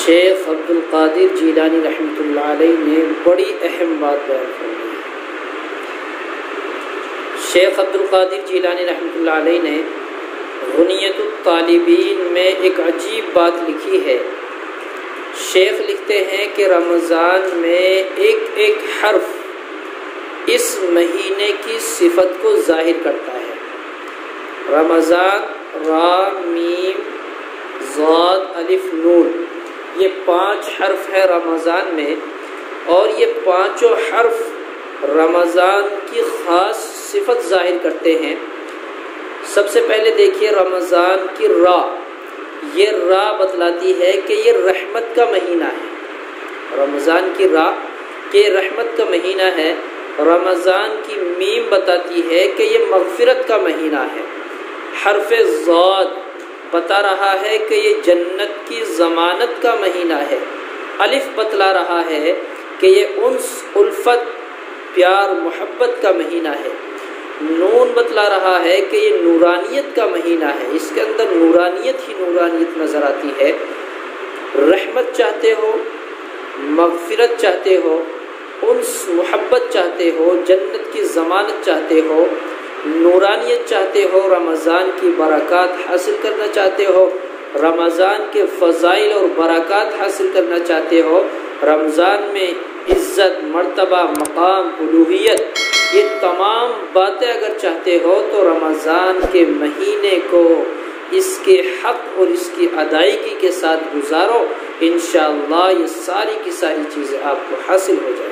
شیخ عبد القادر جیلانی رحمۃ اللہ علیہ نے بڑی اہم بات بیان فرمائی ہے۔ شیخ عبد القادر جیلانی رحمۃ اللہ علیہ نے غنیۃ الطالبین میں ایک عجیب بات لکھی ہے۔ شیخ لکھتے ہیں کہ رمضان میں ایک ایک حرف اس مہینے کی صفت کو ظاہر کرتا ہے۔ رمضان، را، میم، ضاد، الف، نون، یہ 5 حرف ہیں رمضان میں، اور یہ پانچوں حرف رمضان کی خاص صفت ظاہر کرتے ہیں۔ سب سے پہلے دیکھیے رمضان کی را، یہ را بتلاتی ہے کہ یہ رحمت کا مہینہ ہے۔ رمضان کی را کہ رحمت کا مہینہ ہے۔ رمضان کی میم بتاتی ہے کہ یہ مغفرت کا مہینہ ہے۔ حرف ضاد بتا رہا ہے کہ یہ جنت کی ضمانت کا مہینہ ہے۔ الف بتلا رہا ہے کہ یہ انس، الفت، پیار، محبت کا مہینہ ہے۔ نون بتلا رہا ہے کہ یہ نورانیت کا مہینہ ہے، اس کے اندر نورانیت ہی نورانیت نظر آتی ہے۔ رحمت چاہتے ہو، مغفرت چاہتے ہو، انس، محبت چاہتے ہو، جنت کی ضمانت چاہتے ہو، نورانیت چاہتے ہو، رمضان کی برکات حاصل کرنا چاہتے ہو، رمضان کے فضائل اور برکات حاصل کرنا چاہتے ہو، رمضان میں عزت، مرتبہ، مقام، الوہیت، یہ تمام باتیں اگر چاہتے ہو تو رمضان کے مہینے کو اس کے حق اور اس کی ادائیگی کے ساتھ گزارو۔ انشاءاللہ یہ ساری کی ساری چیزیں آپ کو حاصل ہو جائیں۔